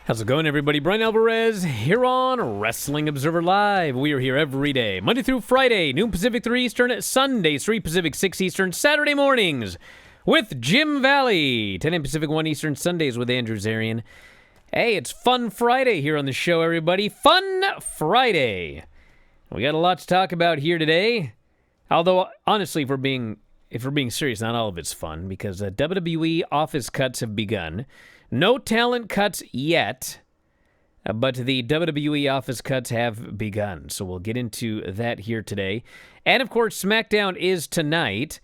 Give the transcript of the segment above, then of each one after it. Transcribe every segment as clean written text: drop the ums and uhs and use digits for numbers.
How's it going, everybody? Bryan Alvarez here on Wrestling Observer Live. We are here every day, Monday through Friday, noon Pacific, 3 Eastern, Sundays, 3 Pacific, 6 Eastern, Saturday mornings with Jim Valley, 10 a.m. Pacific, 1 Eastern, Sundays with Andrew Zarian. Hey, it's Fun Friday here on the show, everybody. Fun Friday. We got a lot to talk about here today. Although, honestly, if we're being serious, not all of it's fun, because WWE office cuts have begun. No talent cuts yet, but the WWE office cuts have begun. So we'll get into that here today. And, of course, SmackDown is tonight.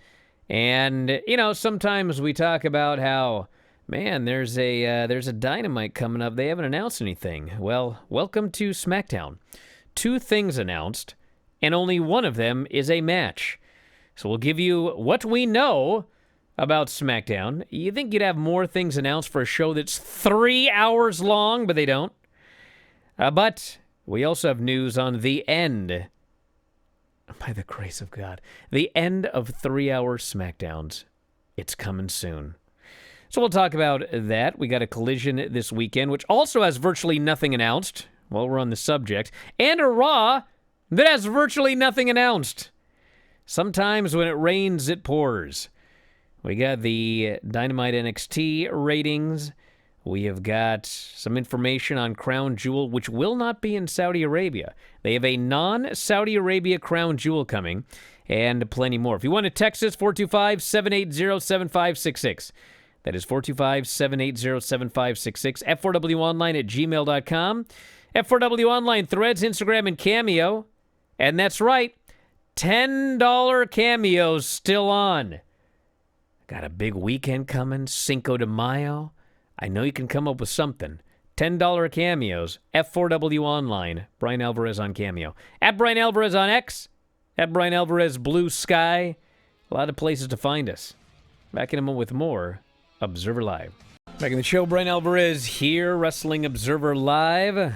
And, sometimes we talk about how, man, there's a Dynamite coming up. They haven't announced anything. Well, welcome to SmackDown. 2 things announced, and only one of them is a match. So we'll give you what we know about SmackDown. You think you'd have more things announced for a show that's 3 hours long, but they don't. But we also have news on the end, by the grace of God, the end of 3-hour SmackDowns. It's coming soon. So we'll talk about that. We got a Collision this weekend, which also has virtually nothing announced while we're on the subject, and a Raw that has virtually nothing announced. Sometimes when it rains, it pours. We got the Dynamite NXT ratings. We have got some information on Crown Jewel, which will not be in Saudi Arabia. They have a non-Saudi Arabia Crown Jewel coming, and plenty more. If you want to text us, 425-780-7566. That is 425-780-7566. F4WOnline@gmail.com. F4W Online, Threads, Instagram, and Cameo. And that's right, $10 Cameo's still on. Got a big weekend coming, Cinco de Mayo. I know you can come up with something. $10 Cameos, F4W Online, Bryan Alvarez on Cameo. At Bryan Alvarez on X, at Bryan Alvarez Blue Sky. A lot of places to find us. Back in a moment with more Observer Live. Back in the show, Bryan Alvarez here, Wrestling Observer Live.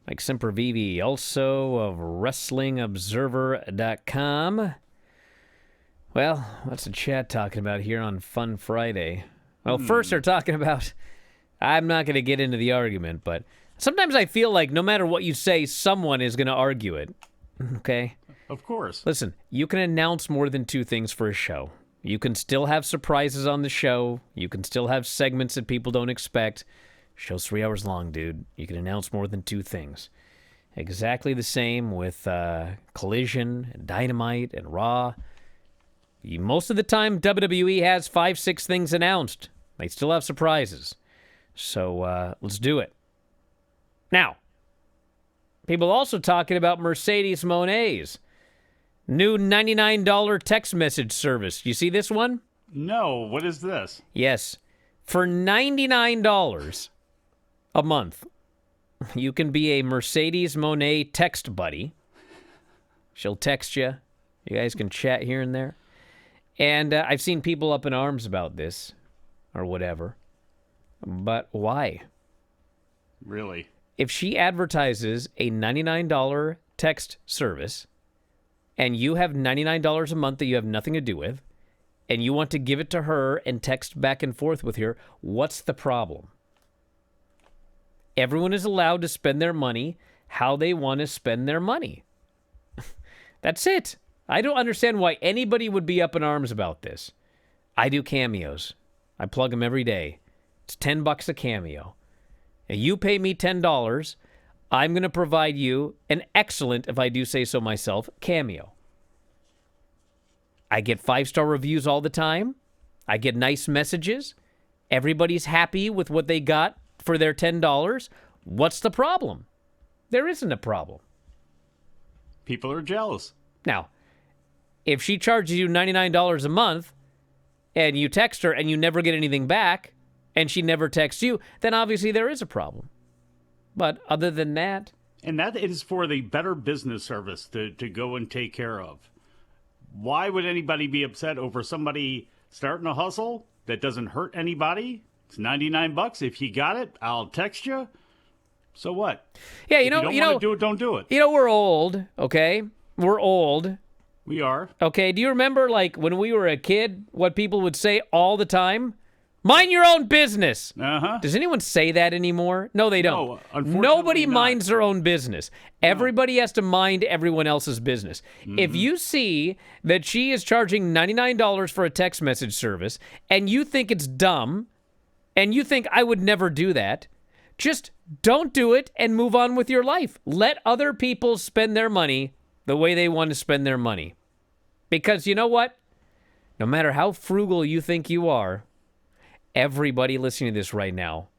Mike Sempervive, also of WrestlingObserver.com. Well, what's the chat talking about here on Fun Friday? Well, first they're talking about, I'm not going to get into the argument, but sometimes I feel like no matter what you say, someone is going to argue it. Okay? Of course. Listen, you can announce more than 2 things for a show. You can still have surprises on the show. You can still have segments that people don't expect. Show's 3 hours long, dude. You can announce more than 2 things. Exactly the same with Collision, and Dynamite, and Raw. Most of the time, WWE has 5-6 things announced. They still have surprises. So let's do it. Now, people also talking about Mercedes Mone's new $99 text message service. You see this one? No, what is this? Yes. For $99 a month, you can be a Mercedes Mone text buddy. She'll text you. You guys can chat here and there. And I've seen people up in arms about this or whatever. But why? Really? If she advertises a $99 text service and you have $99 a month that you have nothing to do with, and you want to give it to her and text back and forth with her, what's the problem? Everyone is allowed to spend their money how they want to spend their money. That's it. I don't understand why anybody would be up in arms about this. I do cameos. I plug them every day. It's $10 a cameo. And you pay me $10, I'm going to provide you an excellent, if I do say so myself, cameo. I get 5-star reviews all the time. I get nice messages. Everybody's happy with what they got for their $10. What's the problem? There isn't a problem. People are jealous. Now, if she charges you $99 a month and you text her and you never get anything back and she never texts you, then obviously there is a problem. But other than that... And that is for the Better Business Service to go and take care of. Why would anybody be upset over somebody starting a hustle that doesn't hurt anybody? It's $99. If you got it, I'll text you. So what? Yeah, if you don't want to do it, don't do it. We're old, okay? We're old. We are. Okay, do you remember, like, when we were a kid, what people would say all the time? Mind your own business. Uh-huh. Does anyone say that anymore? No, they don't. No, unfortunately Nobody not. minds their own business. Everybody has to mind everyone else's business. If you see that she is charging $99 for a text message service and you think it's dumb and you think I would never do that, just don't do it and move on with your life. Let other people spend their money the way they want to spend their money. Because you know what? No matter how frugal you think you are, everybody listening to this right now,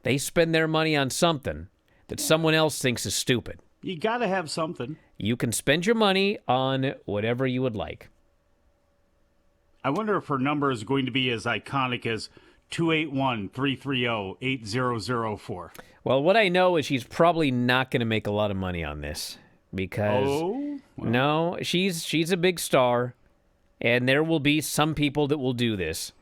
they spend their money on something that someone else thinks is stupid. You got to have something. You can spend your money on whatever you would like. I wonder if her number is going to be as iconic as 281-330-8004. Well, what I know is she's probably not going to make a lot of money on this because no, she's a big star, and there will be some people that will do this.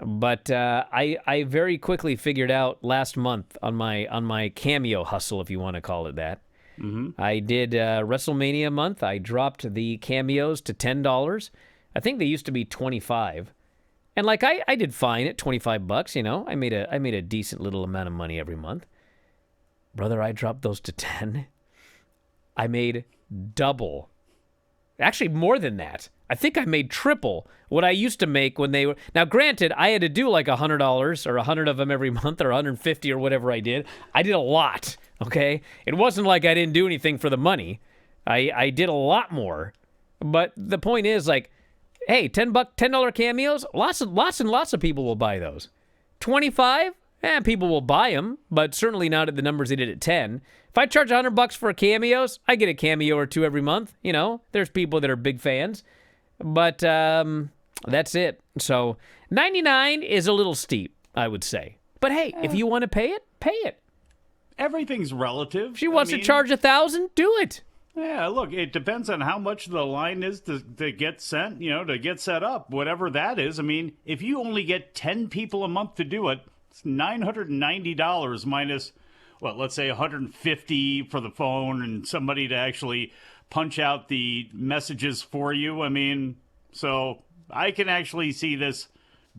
But I very quickly figured out last month on my cameo hustle, if you want to call it that. I did WrestleMania month. I dropped the cameos to $10. I think they used to be $25. And like I did fine at $25, you know. I made a decent little amount of money every month. Brother, I dropped those to 10. I made double. Actually, more than that. I think I made triple what I used to make when they were. Now, granted, I had to do like $100 or 100 of them every month or 150 or whatever I did. I did a lot, okay? It wasn't like I didn't do anything for the money. I did a lot more. But the point is, like, hey, $10 cameos, lots and lots of people will buy those. 25, people will buy them, but certainly not at the numbers they did at 10. If I charge $100 for cameos, I get a cameo or two every month. You know, there's people that are big fans. But that's it. So 99 is a little steep, I would say. But hey, if you want to pay it, pay it. Everything's relative. If she wants to charge $1,000, do it. Yeah, look, it depends on how much the line is to get sent, you know, to get set up, whatever that is. I mean, if you only get 10 people a month to do it, it's $990 minus, well, let's say $150 for the phone and somebody to actually punch out the messages for you. I mean, so I can actually see this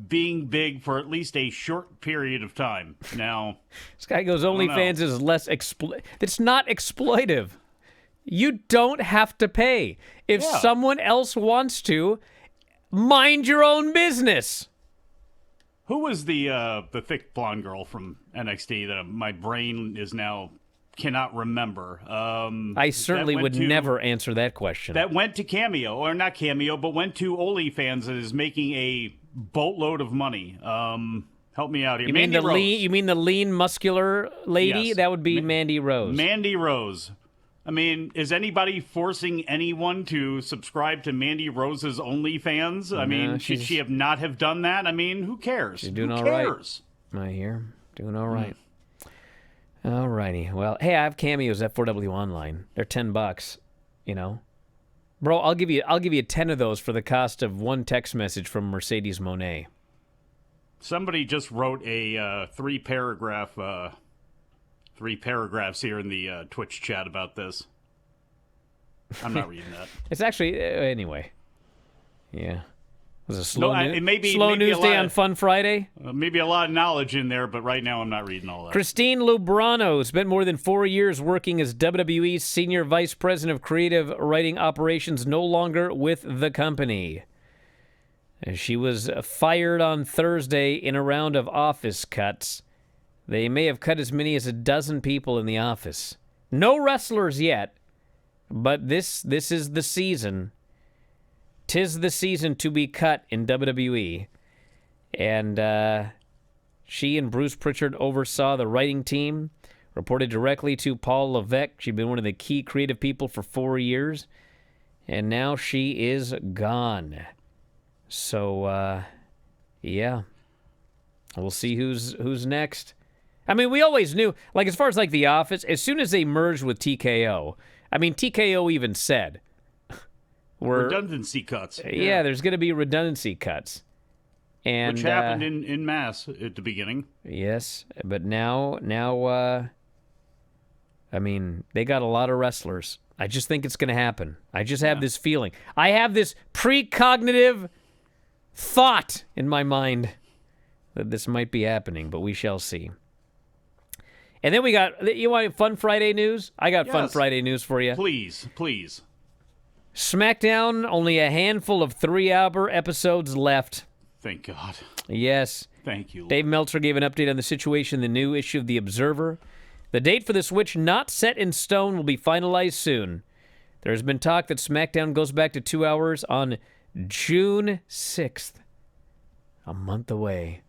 being big for at least a short period of time. Now, this guy goes, OnlyFans is less it's not exploitive. You don't have to pay. If someone else wants to, mind your own business. Who was the thick blonde girl from NXT that my brain is now cannot remember? I certainly would never answer that question. That went to Cameo, or not Cameo, but went to OnlyFans and is making a boatload of money. Help me out here. You mean the lean, muscular lady? Yes. That would be Mandy Rose. Mandy Rose. I mean, is anybody forcing anyone to subscribe to Mandy Rose's OnlyFans? I mean, should she not have done that? I mean, who cares? She's doing who all cares? right. I hear. Doing all right. All righty. Well, hey, I have cameos at 4W Online. They're $10, you know. Bro, I'll give you 10 of those for the cost of one text message from Mercedes Mone. Somebody just wrote a three paragraphs here in the Twitch chat about this. I'm not reading that. It's actually anyway. Yeah. It was a slow slow news day on Fun Friday. Maybe a lot of knowledge in there, but right now I'm not reading all that. Christine Lubrano spent more than 4 years working as WWE's Senior Vice President of Creative Writing Operations, no longer with the company. She was fired on Thursday in a round of office cuts. They may have cut as many as a dozen people in the office. No wrestlers yet, but this is the season. 'Tis the season to be cut in WWE. And she and Bruce Pritchard oversaw the writing team, reported directly to Paul Levesque. She'd been one of the key creative people for 4 years, and now she is gone. So, yeah. We'll see who's next. I mean, we always knew, like, as far as, like, The Office, as soon as they merged with TKO, I mean, TKO even said, redundancy cuts. Yeah, there's going to be redundancy cuts. And, which happened in mass at the beginning. Yes, but now, I mean, they got a lot of wrestlers. I just think it's going to happen. I just have this feeling. I have this precognitive thought in my mind that this might be happening, but we shall see. And then we got, you want fun Friday news? I got fun Friday news for you. Please. SmackDown, only a handful of 3-hour episodes left. Thank God. Yes. Thank you, Lord. Dave Meltzer gave an update on the situation in the new issue of The Observer. The date for the switch, not set in stone, will be finalized soon. There has been talk that SmackDown goes back to 2 hours on June 6th. A month away.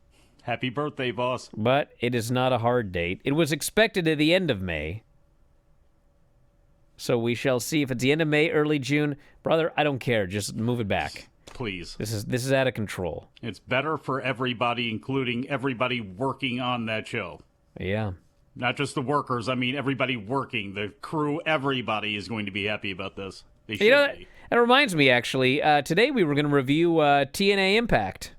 Happy birthday, boss. But it is not a hard date. It was expected at the end of May. So we shall see if it's the end of May, early June. Brother, I don't care. Just move it back. Please. This is out of control. It's better for everybody, including everybody working on that show. Yeah. Not just the workers. I mean, everybody working. The crew, everybody is going to be happy about this. They should be. That reminds me, actually. Today we were going to review TNA Impact.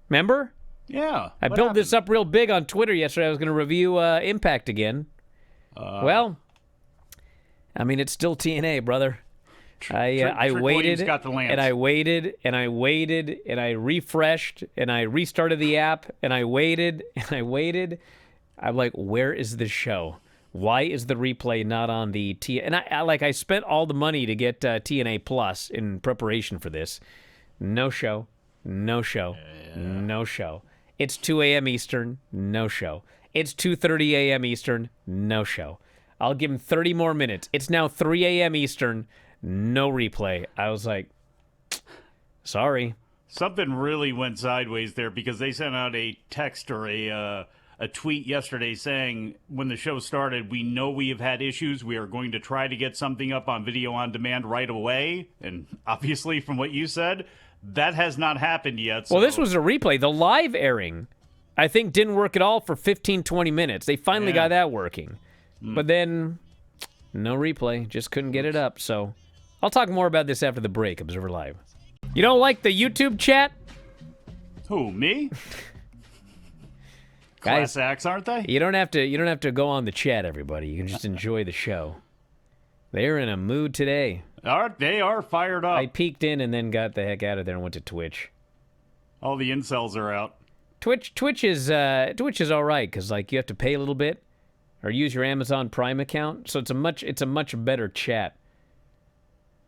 Remember? Yeah. I built this up real big on Twitter yesterday. I was going to review Impact again. Well, I mean, it's still TNA, brother. I waited, got the Lance. and I waited, and I waited, and I refreshed, and I restarted the app, and I waited, and I waited. I'm like, where is the show? Why is the replay not on the T? And I spent all the money to get TNA Plus in preparation for this. No show. No show. No show. It's 2 a.m. Eastern. No show. It's 2:30 a.m. Eastern. No show. I'll give him 30 more minutes. It's now 3 a.m. Eastern. No replay. I was like, sorry. Something really went sideways there because they sent out a text or a tweet yesterday saying, when the show started, we know we have had issues. We are going to try to get something up on video on demand right away. And obviously, from what you said, that has not happened yet. So. Well, this was a replay. The live airing, I think, didn't work at all for 15, 20 minutes. They finally got that working. But then, no replay. Just couldn't get it up. So I'll talk more about this after the break. Observer Live. You don't like the YouTube chat? Who, me? Class acts, aren't they? You don't have to go on the chat, everybody. You can just enjoy the show. They're in a mood today. They are fired up. I peeked in and then got the heck out of there and went to Twitch. All the incels are out. Twitch is all right because you have to pay a little bit or use your Amazon Prime account, so it's a much better chat.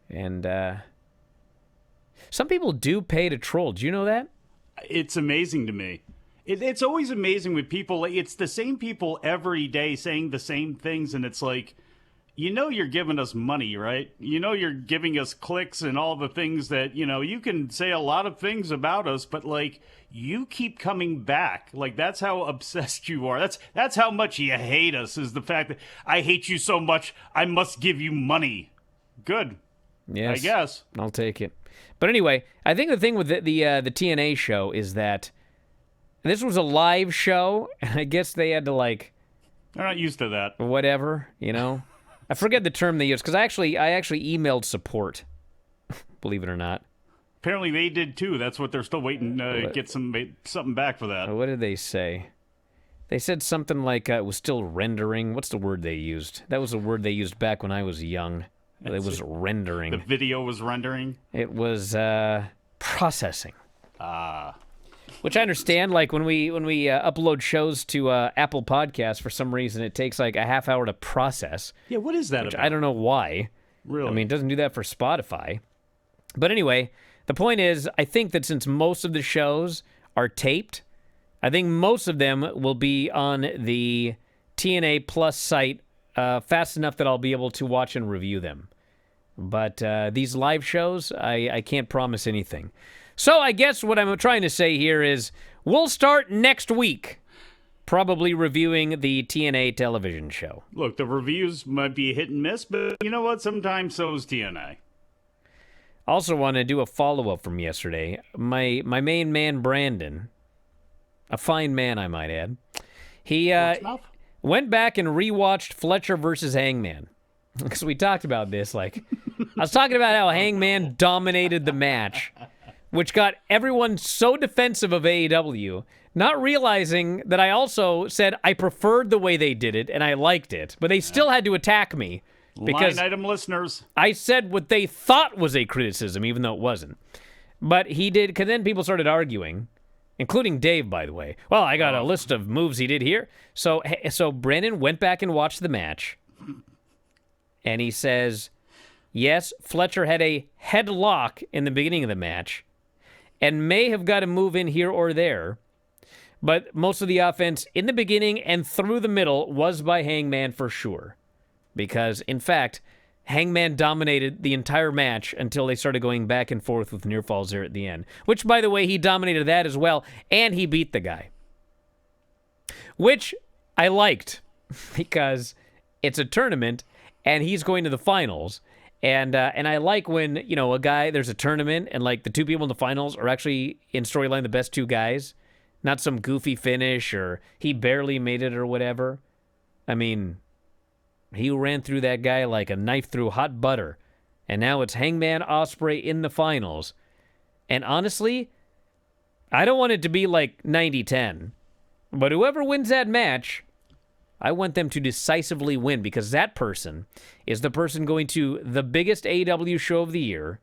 And some people do pay to troll. Do you know that? It's amazing to me. It's always amazing with people. It's the same people every day saying the same things, and it's like, you're giving us money, right? You're giving us clicks and all the things that, you can say a lot of things about us, but, you keep coming back. That's how obsessed you are. That's how much you hate us, is the fact that I hate you so much, I must give you money. Good. Yes. I guess. I'll take it. But anyway, I think the thing with the TNA show is that this was a live show, and I guess they had to, They're not used to that. Whatever, I forget the term they used, because I actually emailed support, believe it or not. Apparently they did, too. That's what they're still waiting to get something back for that. What did they say? They said something like it was still rendering. What's the word they used? That was a word they used back when I was young. It was rendering. The video was rendering? It was processing. Ah. Which I understand, when we upload shows to Apple Podcasts, for some reason it takes a half hour to process. Yeah, what is that about? I don't know why. Really? I mean, it doesn't do that for Spotify. But anyway, the point is, I think that since most of the shows are taped, I think most of them will be on the TNA Plus site fast enough that I'll be able to watch and review them. But these live shows, I can't promise anything. So I guess what I'm trying to say here is we'll start next week probably reviewing the TNA television show. Look, the reviews might be hit and miss, but you know what? Sometimes so is TNA. Also want to do a follow-up from yesterday. My main man, Brandon, a fine man, I might add, he went back and rewatched Fletcher versus Hangman. Because we talked about this. I was talking about how Hangman dominated the match, which got everyone so defensive of AEW, not realizing that I also said I preferred the way they did it and I liked it, but they still had to attack me because line item listeners. I said what they thought was a criticism, even though it wasn't. But he did, because then people started arguing, including Dave, by the way. Well, I got a list of moves he did here. So Brandon went back and watched the match, and he says, yes, Fletcher had a headlock in the beginning of the match and may have got a move in here or there, but most of the offense in the beginning and through the middle was by Hangman for sure. Because, in fact, Hangman dominated the entire match until they started going back and forth with near falls there at the end. Which, by the way, he dominated that as well, and he beat the guy. Which I liked, because it's a tournament, and he's going to the finals. And I like when, you know, there's a tournament, and like the two people in the finals are actually in storyline the best two guys. Not some goofy finish, or he barely made it, or whatever. I mean, he ran through that guy like a knife through hot butter. And now it's Hangman Ospreay in the finals. And honestly, I don't want it to be like 90-10. But whoever wins that match, I want them to decisively win, because that person is the person going to the biggest AEW show of the year,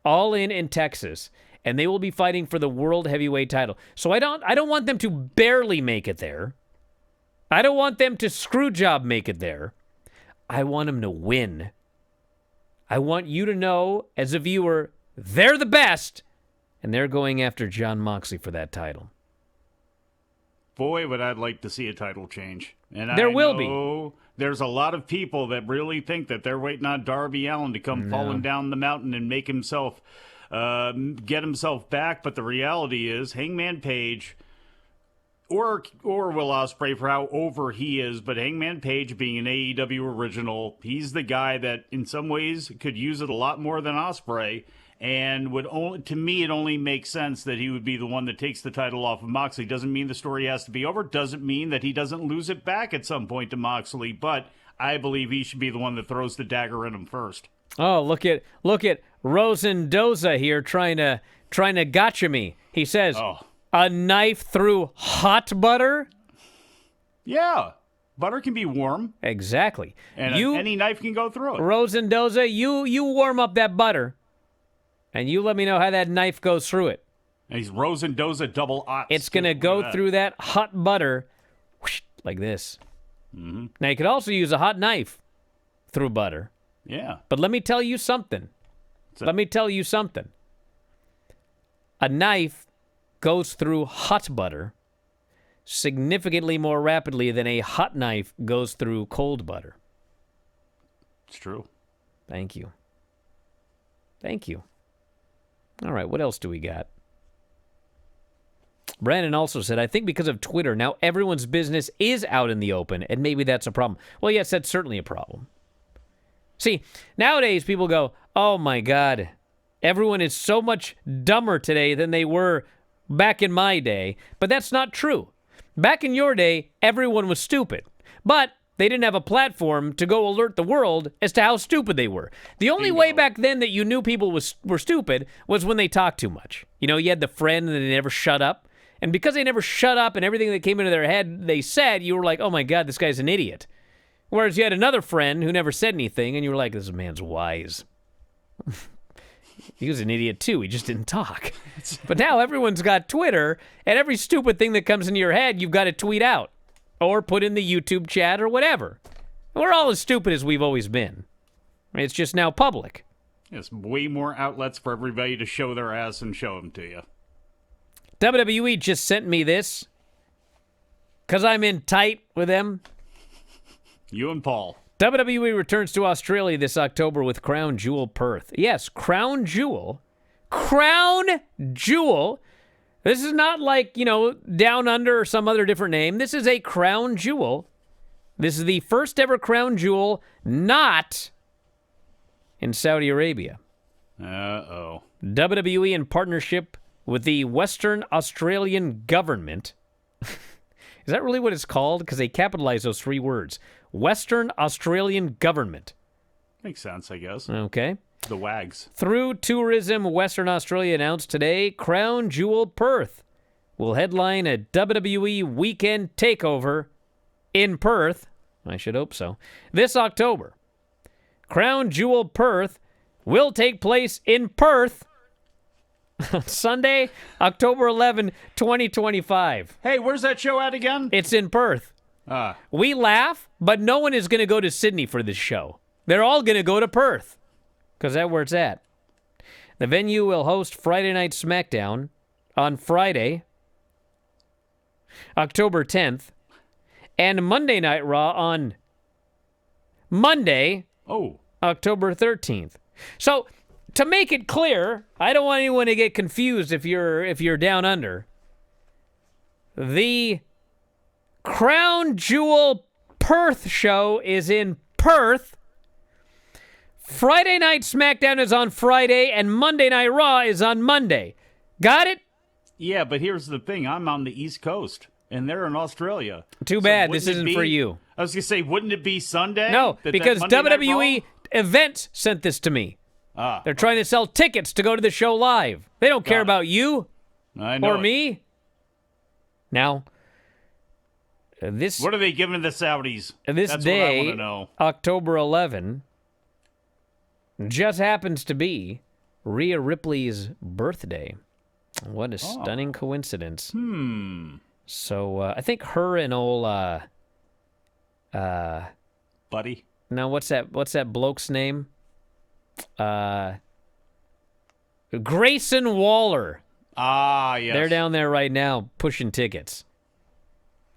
All in Texas, and they will be fighting for the World Heavyweight title. So I don't want them to barely make it there. I don't want them to screw job make it there. I want them to win. I want you to know, as a viewer, they're the best, and they're going after Jon Moxley for that title. Boy, would I like to see a title change. And there I will know be. There's a lot of people that really think that they're waiting on Darby Allin to come falling down the mountain and make himself, get himself back. But the reality is, Hangman Page, or Will Ospreay, for how over he is, but Hangman Page being an AEW original, he's the guy that in some ways could use it a lot more than Ospreay. And to me, it only makes sense that he would be the one that takes the title off of Moxley. Doesn't mean the story has to be over. Doesn't mean that he doesn't lose it back at some point to Moxley. But I believe he should be the one that throws the dagger in him first. Oh, look at Rosendoza here trying to gotcha me. He says, a knife through hot butter? Yeah. Butter can be warm. Exactly. And any knife can go through it. Rosendoza, you warm up that butter. And you let me know how that knife goes through it. And he's Rosendoza double ops. It's going to go through that hot butter whoosh, like this. Mm-hmm. Now, you could also use a hot knife through butter. Yeah. But let me tell you something. A knife goes through hot butter significantly more rapidly than a hot knife goes through cold butter. It's true. Thank you. All right, what else do we got? Brandon also said, I think because of Twitter, now everyone's business is out in the open, and maybe that's a problem. Well, yes, that's certainly a problem. See, nowadays people go, oh my God, everyone is so much dumber today than they were back in my day. But that's not true. Back in your day, everyone was stupid. But they didn't have a platform to go alert the world as to how stupid they were. The only way back then that you knew people were stupid was when they talked too much. You know, you had the friend that they never shut up. And because they never shut up and everything that came into their head they said, you were like, oh my God, this guy's an idiot. Whereas you had another friend who never said anything, and you were like, this man's wise. He was an idiot too, he just didn't talk. But now everyone's got Twitter, and every stupid thing that comes into your head, you've got to tweet out. Or put in the YouTube chat or whatever. We're all as stupid as we've always been. It's just now public. There's way more outlets for everybody to show their ass and show them to you. WWE just sent me this because I'm in tight with them. You and Paul. WWE returns to Australia this October with Crown Jewel Perth. Yes, Crown Jewel. Crown Jewel. This is not like, Down Under or some other different name. This is a crown jewel. This is the first ever crown jewel not in Saudi Arabia. Uh-oh. WWE in partnership with the Western Australian government. Is that really what it's called? Because they capitalize those three words. Western Australian government. Makes sense, I guess. Okay. The WAGs. Through Tourism Western Australia announced today, Crown Jewel Perth will headline a WWE weekend takeover in Perth. I should hope so. This October. Crown Jewel Perth will take place in Perth Sunday, October 11, 2025. Hey, where's that show at again? It's in Perth. We laugh, but no one is going to go to Sydney for this show. They're all going to go to Perth because that's where it's at. The venue will host Friday Night SmackDown on Friday, October 10th, and Monday Night Raw on Monday, October 13th. So, to make it clear, I don't want anyone to get confused if you're down under. The Crown Jewel Perth show is in Perth. Friday Night SmackDown is on Friday, and Monday Night Raw is on Monday. Got it? Yeah, but here's the thing. I'm on the East Coast, and they're in Australia. Too bad this isn't for you. I was going to say, wouldn't it be Sunday? No, because WWE Events sent this to me. They're trying to sell tickets to go to the show live. They don't care about you or me. Now, what are they giving the Saudis? This That's day, what I want to know. October 11, just happens to be Rhea Ripley's birthday. What a stunning coincidence. So I think her and old Buddy. Now what's that bloke's name? Grayson Waller. Yes. They're down there right now pushing tickets.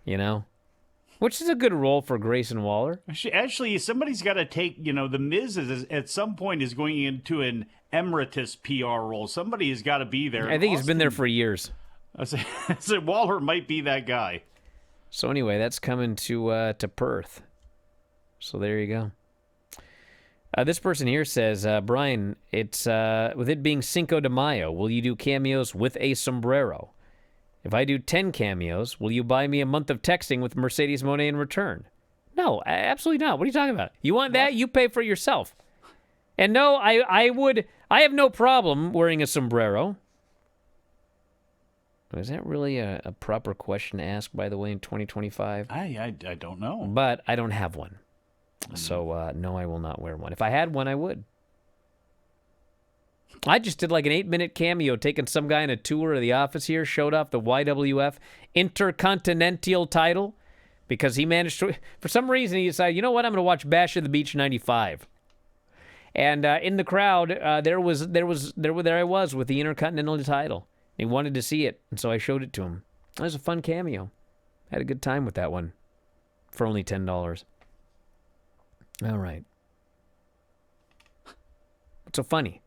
You know? Which is a good role for Grayson Waller. Actually, somebody's got to take, the Miz is at some point is going into an emeritus PR role. Somebody has got to be there. I think he's been there for years. I said Waller might be that guy. So anyway, that's coming to Perth. So there you go. This person here says, Bryan, it's with it being Cinco de Mayo, will you do cameos with a sombrero? If I do 10 cameos, will you buy me a month of texting with Mercedes Mone in return? No, absolutely not. What are you talking about? You want that? You pay for it yourself. And no, I have no problem wearing a sombrero. Is that really a proper question to ask, by the way, in 2025? I don't know. But I don't have one. So, no, I will not wear one. If I had one, I would. I just did like an 8-minute cameo taking some guy on a tour of the office here, showed off the YWF Intercontinental title because he managed to, for some reason, he decided, you know what, I'm going to watch Bash at the Beach 95. And in the crowd, there I was with the Intercontinental title. He wanted to see it, and so I showed it to him. It was a fun cameo. Had a good time with that one for only $10. All right. What's so funny?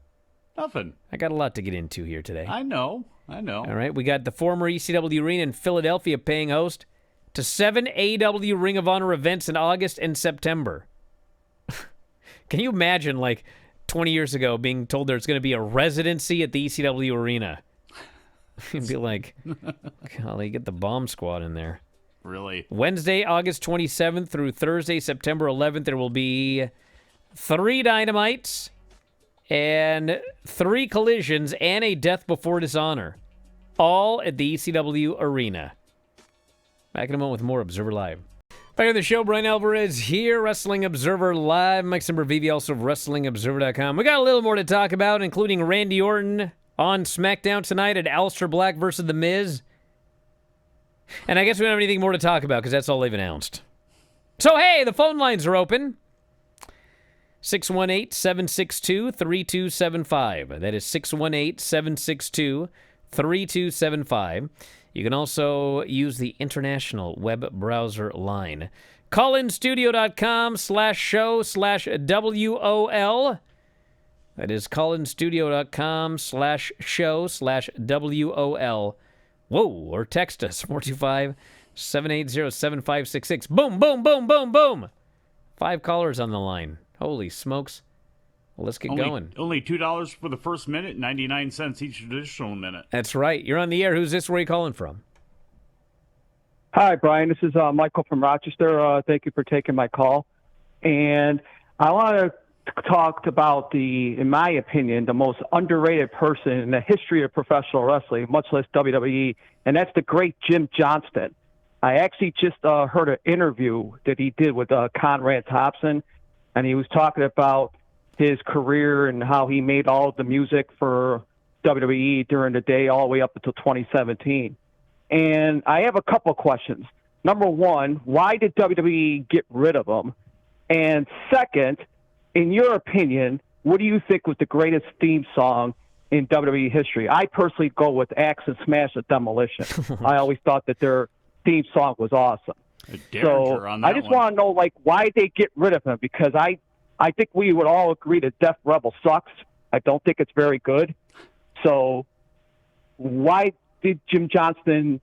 Nothing. I got a lot to get into here today. I know. All right, we got the former ECW Arena in Philadelphia paying host to 7 AEW Ring of Honor events in August and September. Can you imagine, like, 20 years ago being told there's going to be a residency at the ECW Arena? You'd be like, golly, get the bomb squad in there. Really? Wednesday, August 27th through Thursday, September 11th, there will be 3 Dynamites and 3 Collisions and a Death Before Dishonor, all at the ECW Arena. Back in a moment with more Observer Live. Back on the show, Bryan Alvarez here, Wrestling Observer Live. Mike Sempervive, also of WrestlingObserver.com. We got a little more to talk about, including Randy Orton on SmackDown tonight at Aleister Black versus The Miz. And I guess we don't have anything more to talk about because that's all they've announced. So, hey, the phone lines are open. 618-762-3275. That is 618-762-3275. You can also use the international web browser line. callinstudio.com/show/WOL. That is callinstudio.com/show/WOL. Whoa, or text us, 425-780-7566. Boom, boom, boom, boom, boom. 5 callers on the line. Holy smokes. Well, let's get going. Only $2 for the first minute, 99 cents each additional minute. That's right. You're on the air. Who's this? Where are you calling from? Hi, Bryan. This is Michael from Rochester. Thank you for taking my call. And I want to talk about in my opinion, the most underrated person in the history of professional wrestling, much less WWE, and that's the great Jim Johnston. I actually just heard an interview that he did with Conrad Thompson, and he was talking about his career and how he made all of the music for WWE during the day all the way up until 2017. And I have a couple questions. Number one, why did WWE get rid of him? And second, in your opinion, what do you think was the greatest theme song in WWE history? I personally go with Axe and Smash of Demolition. I always thought that their theme song was awesome. So I just want to know, like, why they get rid of him, because I think we would all agree that Def Rebel sucks. I don't think it's very good. So why did Jim Johnston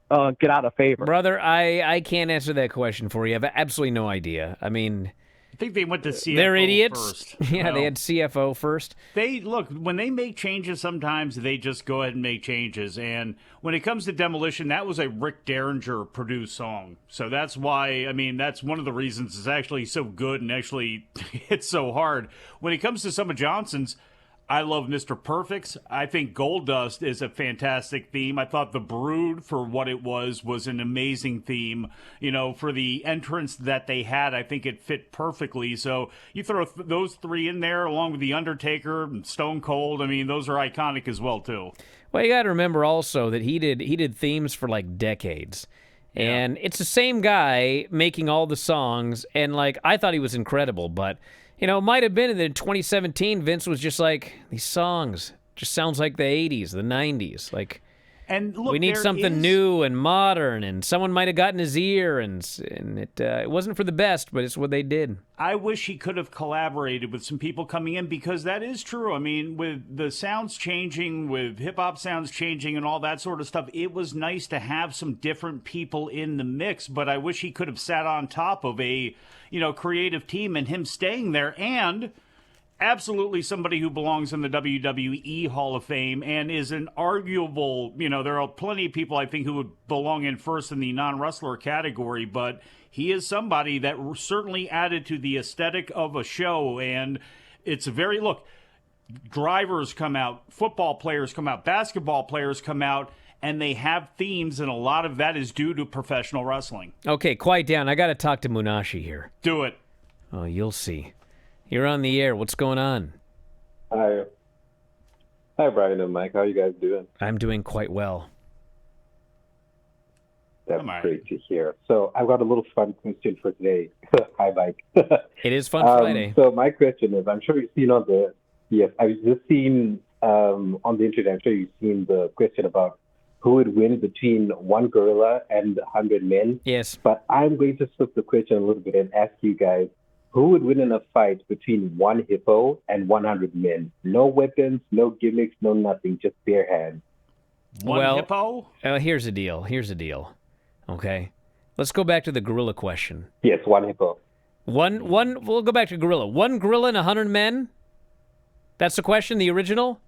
get out of favor? Brother, I can't answer that question for you. I have absolutely no idea. I mean, I think they went to CFO they're idiots. first. Yeah, they had CFO first. When they make changes, sometimes they just go ahead and make changes. And when it comes to Demolition, that was a Rick Derringer produced song. So that's why, I mean, that's one of the reasons it's actually so good and actually hits so hard. When it comes to some of Johnson's, I love Mr. Perfect's. I think Goldust is a fantastic theme. I thought The Brood, for what it was an amazing theme. You know, for the entrance that they had, I think it fit perfectly. So you throw those three in there, along with The Undertaker and Stone Cold. I mean, those are iconic as well, too. Well, you got to remember also that he did themes for like decades. Yeah. And it's the same guy making all the songs, and like I thought he was incredible, but you know, it might have been that in 2017, Vince was just like, these songs just sounds like the 80s, the 90s. Like, and look, we need something new and modern, and someone might have gotten his ear, and it wasn't for the best, but it's what they did. I wish he could have collaborated with some people coming in, because that is true. I mean, with the sounds changing, with hip-hop sounds changing and all that sort of stuff, it was nice to have some different people in the mix, but I wish he could have sat on top of a creative team, and him staying there, and absolutely somebody who belongs in the WWE Hall of Fame and is an arguable, there are plenty of people I think who would belong in first in the non-wrestler category, but he is somebody that certainly added to the aesthetic of a show. And it's drivers come out, football players come out, basketball players come out, and they have themes, and a lot of that is due to professional wrestling. Okay, quiet down. I got to talk to Munashi here. Do it. Oh, you'll see. You're on the air. What's going on? Hi, Bryan and Mike. How are you guys doing? I'm doing quite well. That's great to hear. So I've got a little fun question for today. Hi, Mike. It is Fun Friday. So my question is, I'm sure you've seen I've just seen on the internet, I'm sure you've seen the question about who would win between one gorilla and 100 men. Yes. But I'm going to flip the question a little bit and ask you guys, who would win in a fight between one hippo and 100 men? No weapons, no gimmicks, no nothing, just bare hands. One hippo? Here's the deal. Okay? Let's go back to the gorilla question. Yes, one hippo. We'll go back to gorilla. One gorilla and 100 men? That's the question, the original?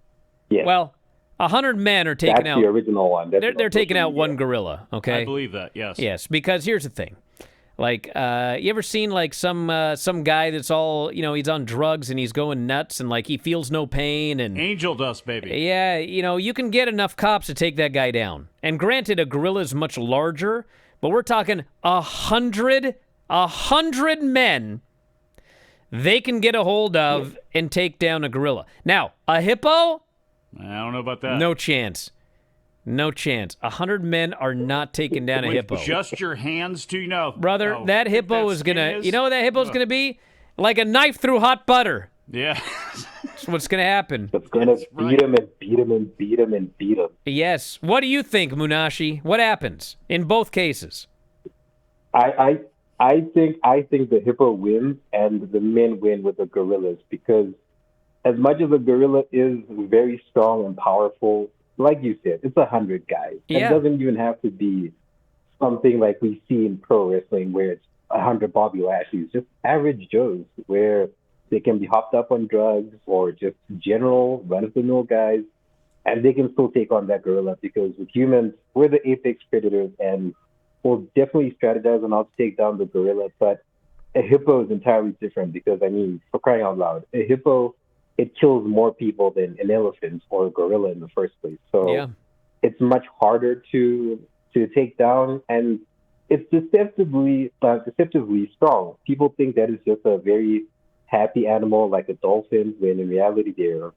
Yes. Well, 100 men are taking That's the original one. They're taking out one gorilla, okay? I believe that, yes. Yes, because here's the thing. Like, you ever seen, like, some guy that's all, he's on drugs and he's going nuts and, like, he feels no pain and... Angel dust, baby. Yeah, you can get enough cops to take that guy down. And granted, a gorilla is much larger, but we're talking 100 men they can get a hold of and take down a gorilla. Now, a hippo? I don't know about that. No chance. 100 men are not taking down a hippo. Just your hands, Brother, that hippo is going to... You know what that hippo is going to be? Like a knife through hot butter. Yeah. That's what's going to happen. It's going to beat him and beat him and beat him and beat him. Yes. What do you think, Munashi? What happens in both cases? I think the hippo wins and the men win with the gorillas, because as much as a gorilla is very strong and powerful, like you said, it's 100 guys. Yeah. It doesn't even have to be something like we see in pro wrestling where it's 100 Bobby Lashley's, just average Joes where they can be hopped up on drugs or just general run-of-the-mill guys, and they can still take on that gorilla, because with humans, we're the apex predators, and we'll definitely strategize on how to take down the gorilla. But a hippo is entirely different, because, I mean, for crying out loud, a hippo, it kills more people than an elephant or a gorilla in the first place. So it's much harder to take down, and it's deceptively strong. People think that is just a very happy animal like a dolphin, when in reality they're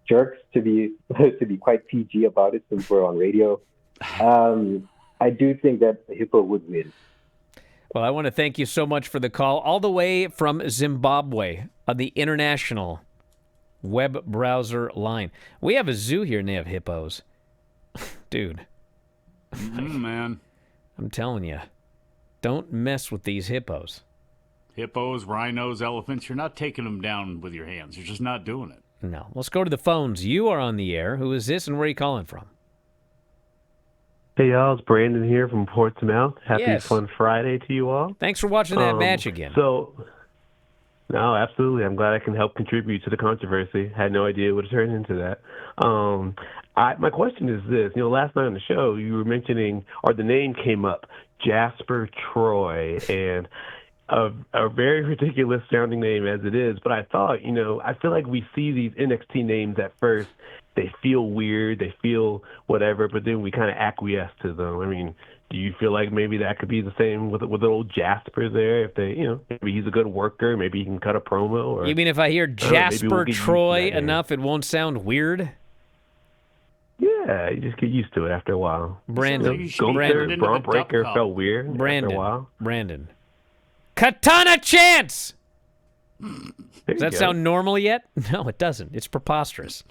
jerks, to be to be quite PG about it, since we're on radio. I do think that hippo would win. Well, I want to thank you so much for the call, all the way from Zimbabwe on the international web browser line. We have a zoo here, and they have hippos. Dude. Man. I'm telling you, don't mess with these hippos. Hippos, rhinos, elephants, you're not taking them down with your hands. You're just not doing it. No. Let's go to the phones. You are on the air. Who is this, and where are you calling from? Hey, y'all. It's Brandon here from Portsmouth. Happy Fun Friday to you all. Thanks for watching that match again. No, absolutely. I'm glad I can help contribute to the controversy. Had no idea it would have turned into that. My question is this. Last night on the show, you were mentioning, or the name came up, Jasper Troy, and a very ridiculous sounding name as it is. But I thought, I feel like we see these NXT names at first. They feel weird, they feel whatever, but then we kind of acquiesce to them. I mean, do you feel like maybe that could be the same with old Jasper there? If they, maybe he's a good worker, maybe he can cut a promo. Or, you mean if I hear Jasper Troy enough, it won't sound weird? Yeah, you just get used to it after a while. Brandon, Braun Breaker felt weird after a while. Brandon. Katana Chance! Does that sound normal yet? No, it doesn't. It's preposterous.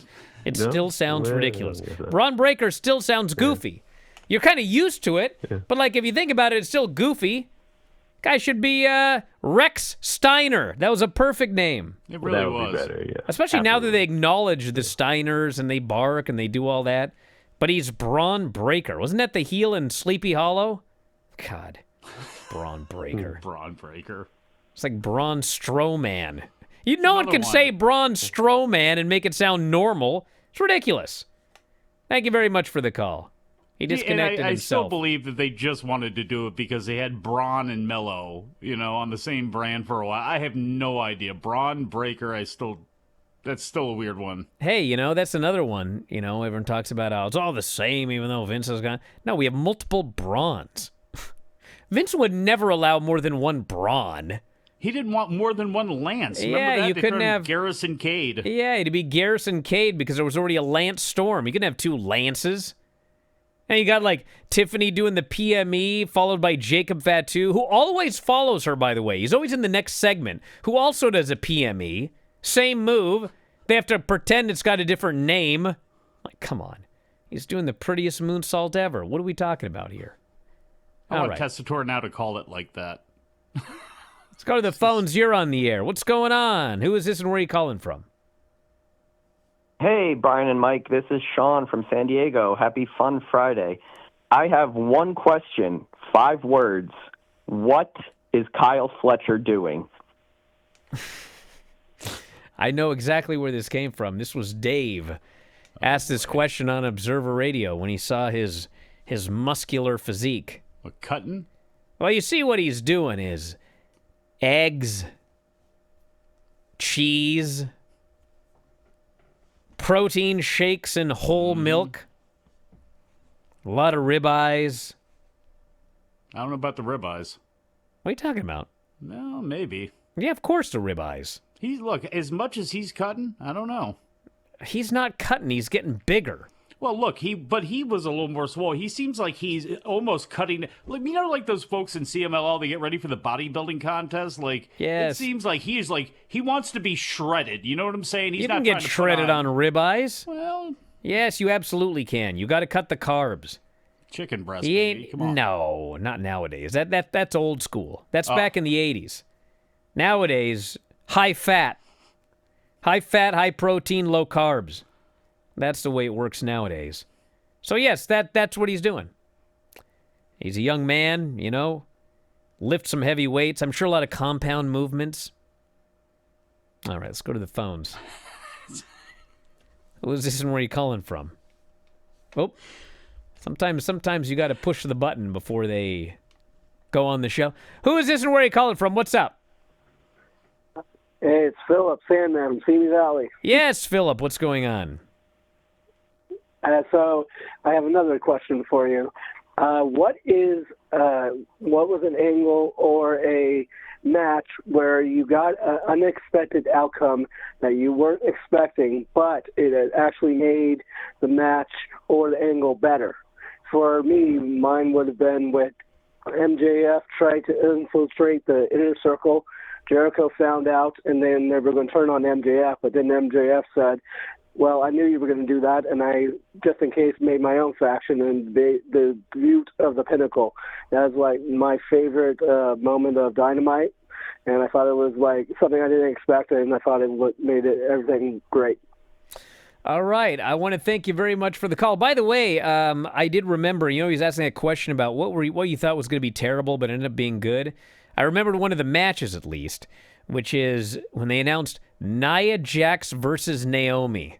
It still sounds ridiculous. Braun Breaker still sounds goofy. You're kind of used to it, but if you think about it, it's still goofy. Guy should be Rex Steiner. That was a perfect name. It really was. Be better, yeah. Especially now that they acknowledge the Steiners and they bark and they do all that. But he's Braun Breaker. Wasn't that the heel in Sleepy Hollow? God. Braun Breaker. Braun Breaker. It's like Braun Strowman. No one can say Braun Strowman and make it sound normal. It's ridiculous. Thank you very much for the call. He disconnected himself. I still believe that they just wanted to do it because they had Braun and Mello, on the same brand for a while. I have no idea. Braun Breaker, that's still a weird one. Hey, that's another one. Everyone talks about how it's all the same even though Vince has gone. No, we have multiple Brauns. Vince would never allow more than one Braun. He didn't want more than one Lance. Remember that? You couldn't have Garrison Cade. Yeah, it'd be Garrison Cade because there was already a Lance Storm. You couldn't have two Lances. And you got Tiffany doing the PME, followed by Jacob Fatu, who always follows her, by the way. He's always in the next segment, who also does a PME. Same move. They have to pretend it's got a different name. Come on. He's doing the prettiest moonsault ever. What are we talking about here? I want Tessitore now to call it like that. Let's go to the phones. You're on the air. What's going on? Who is this and where are you calling from? Hey, Brian and Mike. This is Sean from San Diego. Happy Fun Friday. I have one question, 5 words. What is Kyle Fletcher doing? I know exactly where this came from. This was Dave. Asked this question on Observer Radio when he saw his muscular physique. What, cutting? Well, you see what he's doing is eggs, cheese, protein shakes and whole milk, a lot of ribeyes. I don't know about the ribeyes. What are you talking about? No, maybe. Yeah, of course the ribeyes. Look, as much as he's cutting, I don't know. He's not cutting, he's getting bigger. Well, look, he was a little more swole. He seems like he's almost cutting. Like those folks in CMLL, they get ready for the bodybuilding contest. Yes. It seems like he wants to be shredded. You know what I'm saying? You can get shredded on ribeyes. Well, yes, you absolutely can. You got to cut the carbs. Chicken breast. He ain't. Baby. Come on. No, not nowadays. That's old school. That's back in the 80s. Nowadays, high fat, high protein, low carbs. That's the way it works nowadays. So yes, that's what he's doing. He's a young man, lift some heavy weights. I'm sure a lot of compound movements. All right, let's go to the phones. Who is this and where are you calling from? Oh, sometimes you got to push the button before they go on the show. Who is this and where are you calling from? What's up? Hey, it's Philip Sandman, Simi Valley. Yes, Philip, what's going on? So I have another question for you. What was an angle or a match where you got an unexpected outcome that you weren't expecting, but it actually made the match or the angle better. For me, mine would have been with MJF tried to infiltrate the inner circle. Jericho found out, and then they were going to turn on MJF, but then MJF said, well, I knew you were going to do that, and I, just in case, made my own faction, and the Butte of the Pinnacle. That was, like, my favorite moment of Dynamite, and I thought it was, like, something I didn't expect, and I thought it made everything great. All right. I want to thank you very much for the call. By the way, I did remember, he was asking a question about what you thought was going to be terrible but ended up being good. I remembered one of the matches, at least, which is when they announced Nia Jax versus Naomi.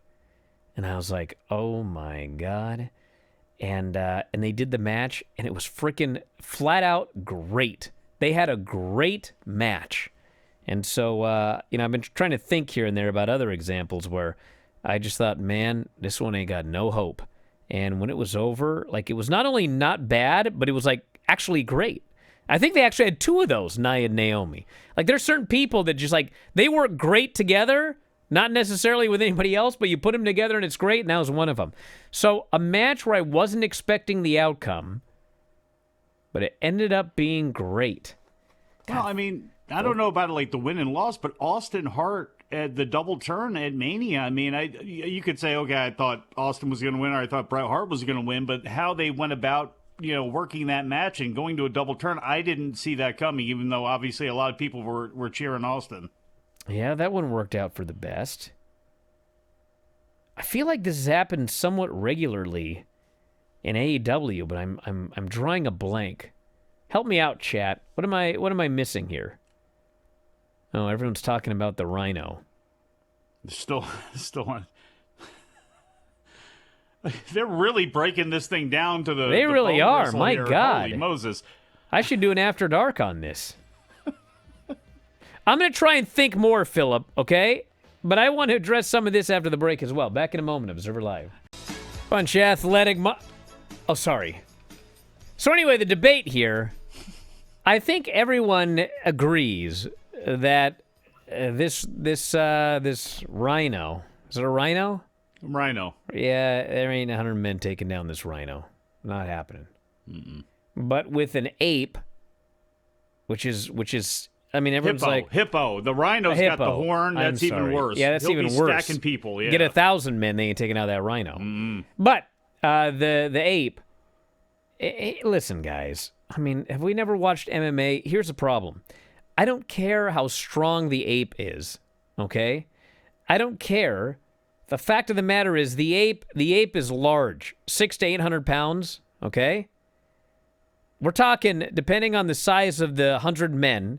And I was like, oh, my God. And they did the match, and it was freaking flat out great. They had a great match. And so, I've been trying to think here and there about other examples where I just thought, man, this one ain't got no hope. And when it was over, like, it was not only not bad, but it was, like, actually great. I think they actually had two of those, Nia and Naomi. Like, there's certain people that just, like, they work great together, not necessarily with anybody else, but you put them together and it's great, and that was one of them. So a match where I wasn't expecting the outcome, but it ended up being great. God. Well, I mean, I don't know about like the win and loss, but Austin Hart at the double turn at Mania, I mean, you could say, okay, I thought Austin was going to win, or I thought Bret Hart was going to win, but how they went about, working that match and going to a double turn, I didn't see that coming, even though obviously a lot of people were cheering Austin. Yeah, that one worked out for the best. I feel like this has happened somewhat regularly in AEW, but I'm drawing a blank. Help me out, chat. What am I missing here? Oh, everyone's talking about the Rhino. Still on. They're really breaking this thing down to the. They really are. My here. God, Holy Moses! I should do an After Dark on this. I'm going to try and think more, Philip, okay? But I want to address some of this after the break as well. Back in a moment, Observer Live. Bunch of athletic... Oh, sorry. So anyway, the debate here, I think everyone agrees that this Rhino... Is it a Rhino? Rhino. Yeah, there ain't 100 men taking down this Rhino. Not happening. Mm-mm. But with an ape, which is I mean, everyone's like... Hippo. The Rhino's got the horn. That's even worse. Yeah, that's He'll even be worse. Stacking people, yeah. Get 1,000 men, they ain't taking out that Rhino. Mm-hmm. But the ape... listen, guys. I mean, have we never watched MMA? Here's the problem. I don't care how strong the ape is, okay? I don't care. The fact of the matter is the ape is large. 600 to 800 pounds, okay? We're talking, depending on the size of the 100 men...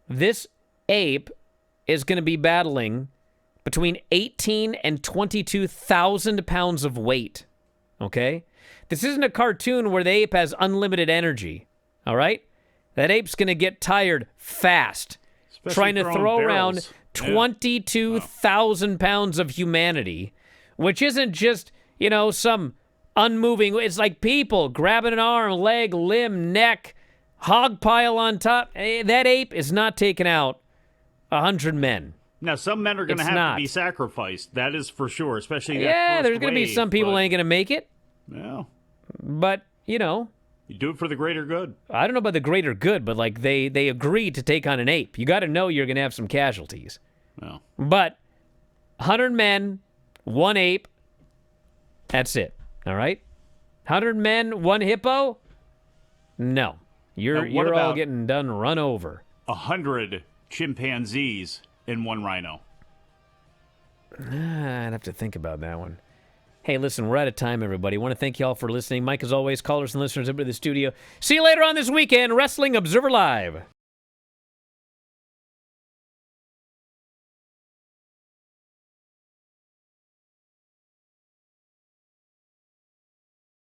This ape is going to be battling between 18 and 22,000 pounds of weight, okay? This isn't a cartoon where the ape has unlimited energy, all right? That ape's going to get tired fast, Especially trying to throw around barrels. 22,000 pounds of humanity, which isn't just, some unmoving... It's like people grabbing an arm, leg, limb, neck... Hog pile on top. That ape is not taking out 100 men. Now, some men are going to have to be sacrificed. That is for sure, especially that there's going to be some people who ain't going to make it. Yeah. But, You do it for the greater good. I don't know about the greater good, but, like, they agreed to take on an ape. You got to know you're going to have some casualties. Well. But 100 men, one ape, that's it. All right? 100 men, one hippo? No. You're all getting done run over. 100 chimpanzees in one rhino. I'd have to think about that one. Hey, listen, we're out of time, everybody. I want to thank you all for listening. Mike, as always, callers and listeners over to the studio. See you later on this weekend, Wrestling Observer Live.